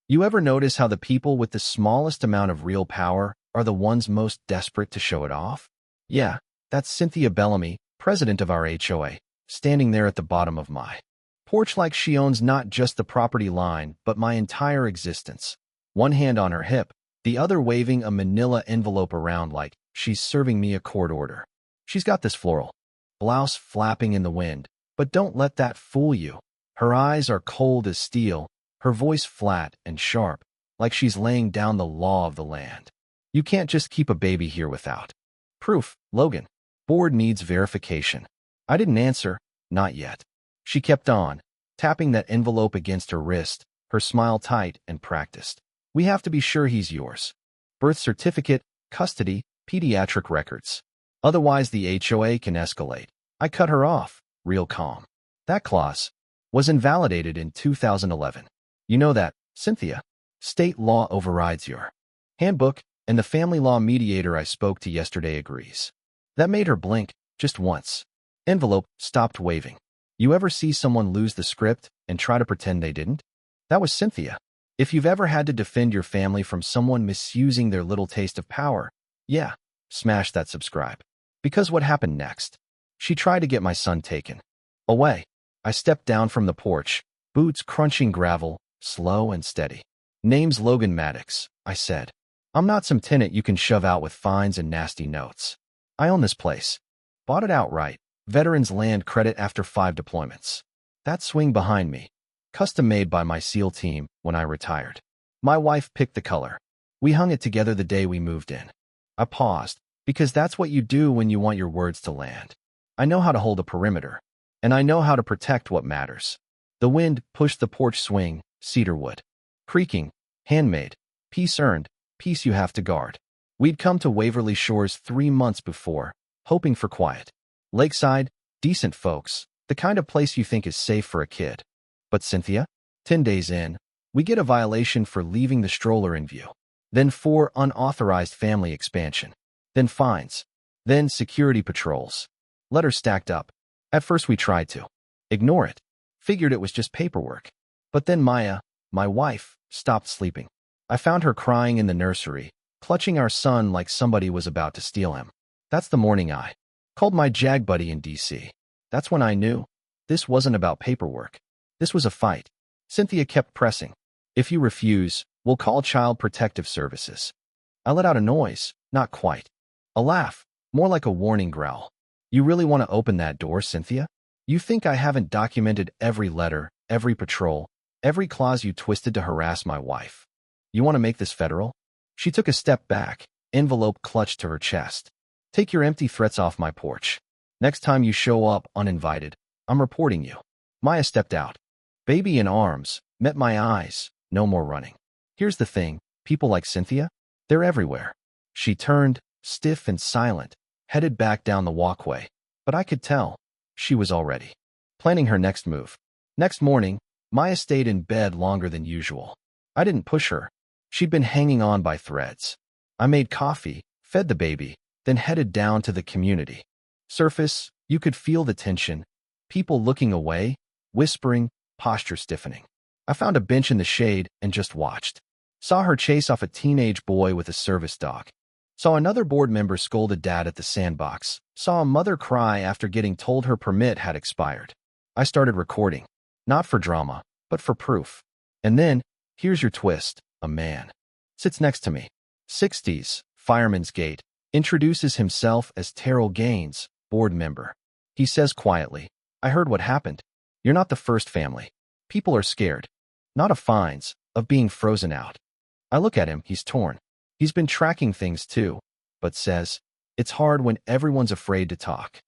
You ever notice how the people with the smallest amount of real power are the ones most desperate to show it off? Yeah, that's Cynthia Bellamy, president of our HOA, standing there at the bottom of my porch like she owns not just the property line, but my entire existence. One hand on her hip, the other waving a manila envelope around like she's serving me a court order. She's got this floral blouse flapping in the wind, but don't let that fool you. Her eyes are cold as steel, her voice flat and sharp, like she's laying down the law of the land. You can't just keep a baby here without proof, Logan. Board needs verification. I didn't answer, not yet. She kept on, tapping that envelope against her wrist, her smile tight and practiced. We have to be sure he's yours. Birth certificate, custody, pediatric records. Otherwise the HOA can escalate. I cut her off, real calm. That clause was invalidated in 2011. You know that, Cynthia. State law overrides your handbook, and the family law mediator I spoke to yesterday agrees. That made her blink, just once. Envelope stopped waving. You ever see someone lose the script and try to pretend they didn't? That was Cynthia. If you've ever had to defend your family from someone misusing their little taste of power, yeah, smash that subscribe. Because what happened next? She tried to get my son taken away. I stepped down from the porch, boots crunching gravel, slow and steady. Name's Logan Maddox, I said. I'm not some tenant you can shove out with fines and nasty notes. I own this place. Bought it outright. Veterans land credit after 5 deployments. That swing behind me. Custom made by my SEAL team when I retired. My wife picked the color. We hung it together the day we moved in. I paused, because that's what you do when you want your words to land. I know how to hold a perimeter, and I know how to protect what matters. The wind pushed the porch swing, cedar wood. Creaking, handmade, peace earned, peace you have to guard. We'd come to Waverly Shores 3 months before, hoping for quiet. Lakeside, decent folks, the kind of place you think is safe for a kid. But Cynthia? 10 days in, we get a violation for leaving the stroller in view. Then 4 unauthorized family expansion. Then fines. Then security patrols. Letters stacked up. At first we tried to ignore it. Figured it was just paperwork. But then Maya, my wife, stopped sleeping. I found her crying in the nursery, clutching our son like somebody was about to steal him. That's the morning I called my JAG buddy in DC. That's when I knew. This wasn't about paperwork. This was a fight. Cynthia kept pressing. If you refuse, we'll call Child Protective Services. I let out a noise, not quite. A laugh, more like a warning growl. You really want to open that door, Cynthia? You think I haven't documented every letter, every patrol, every clause you twisted to harass my wife? You want to make this federal? She took a step back, envelope clutched to her chest. Take your empty threats off my porch. Next time you show up uninvited, I'm reporting you. Maya stepped out. Baby in arms, met my eyes, no more running. Here's the thing, people like Cynthia, they're everywhere. She turned, stiff and silent, headed back down the walkway, but I could tell she was already planning her next move. Next morning, Maya stayed in bed longer than usual. I didn't push her. She'd been hanging on by threads. I made coffee, fed the baby, then headed down to the community. Surface, you could feel the tension, people looking away, whispering, posture stiffening. I found a bench in the shade and just watched. Saw her chase off a teenage boy with a service dog. Saw another board member scold a dad at the sandbox. Saw a mother cry after getting told her permit had expired. I started recording. Not for drama, but for proof. And then, here's your twist, a man sits next to me. 60s, fireman's gait, introduces himself as Terrell Gaines, board member. He says quietly, I heard what happened. You're not the first family. People are scared. Not of fines, of being frozen out. I look at him, he's torn. He's been tracking things too, but says, it's hard when everyone's afraid to talk.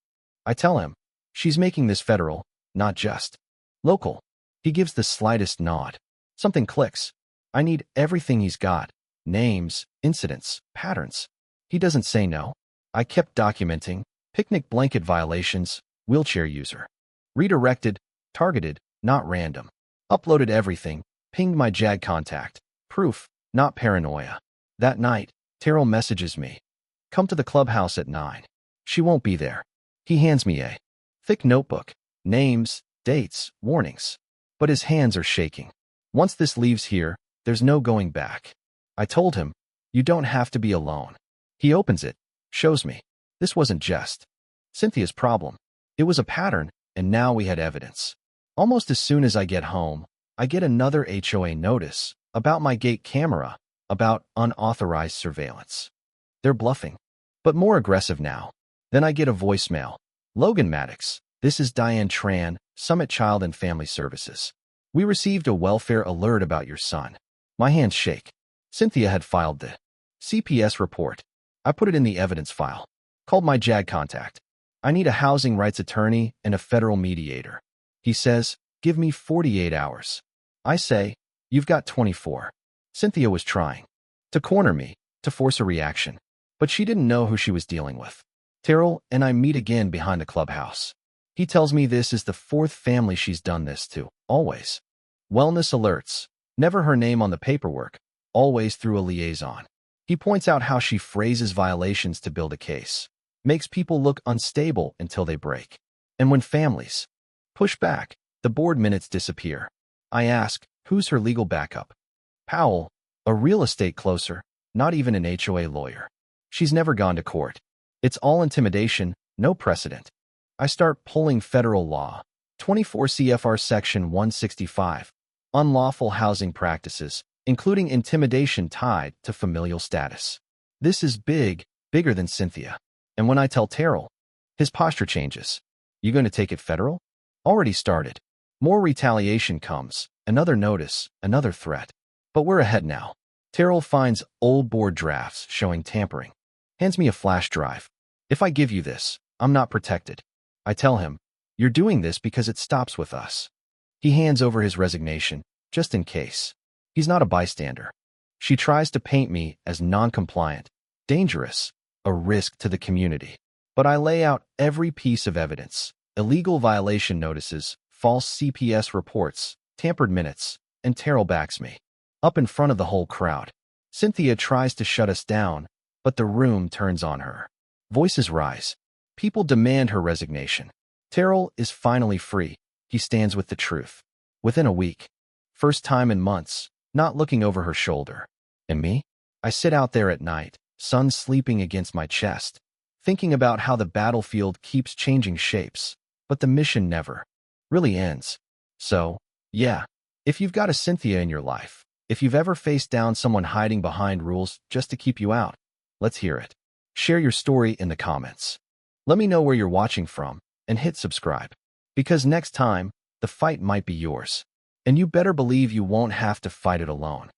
I tell him, she's making this federal, not just local. He gives the slightest nod. Something clicks. I need everything he's got. Names, incidents, patterns. He doesn't say no. I kept documenting. Picnic blanket violations, wheelchair user. Redirected, targeted, not random. Uploaded everything, pinged my JAG contact. Proof, not paranoia. That night, Terrell messages me. Come to the clubhouse at 9. She won't be there. He hands me a thick notebook. Names, dates, warnings. But his hands are shaking. Once this leaves here, There's no going back. I told him, you don't have to be alone. He opens it, shows me. This wasn't just Cynthia's problem. It was a pattern, and now we had evidence. Almost as soon as I get home, I get another HOA notice about my gate camera, about unauthorized surveillance. They're bluffing, but more aggressive now. Then I get a voicemail. Logan Maddox, this is Diane Tran, Summit Child and Family Services. We received a welfare alert about your son. My hands shake. Cynthia had filed the CPS report. I put it in the evidence file. Called my JAG contact. I need a housing rights attorney and a federal mediator. He says, give me 48 hours. I say, you've got 24. Cynthia was trying to corner me, to force a reaction. But she didn't know who she was dealing with. Terrell and I meet again behind the clubhouse. He tells me this is the 4th family she's done this to, always. Wellness alerts, never her name on the paperwork, always through a liaison. He points out how she phrases violations to build a case, makes people look unstable until they break. And when families push back, the board minutes disappear. I ask, who's her legal backup? Powell, a real estate closer, not even an HOA lawyer. She's never gone to court. It's all intimidation, no precedent. I start pulling federal law, 24 CFR Section 165, unlawful housing practices, including intimidation tied to familial status. This is big, bigger than Cynthia. And when I tell Terrell, his posture changes. You going to take it federal? Already started. More retaliation comes, another notice, another threat. But we're ahead now. Terrell finds old board drafts showing tampering. Hands me a flash drive. If I give you this, I'm not protected. I tell him, you're doing this because it stops with us. He hands over his resignation, just in case. He's not a bystander. She tries to paint me as non-compliant, dangerous, a risk to the community. But I lay out every piece of evidence, illegal violation notices, false CPS reports, tampered minutes, and Terrell backs me. Up in front of the whole crowd. Cynthia tries to shut us down, but the room turns on her. Voices rise. People demand her resignation. Terrell is finally free. He stands with the truth. Within a week. First time in months, not looking over her shoulder. And me? I sit out there at night, sun sleeping against my chest, thinking about how the battlefield keeps changing shapes, but the mission never really ends. So, yeah, if you've got a Cynthia in your life, if you've ever faced down someone hiding behind rules just to keep you out, let's hear it. Share your story in the comments. Let me know where you're watching from, and hit subscribe. Because next time, the fight might be yours. And you better believe you won't have to fight it alone.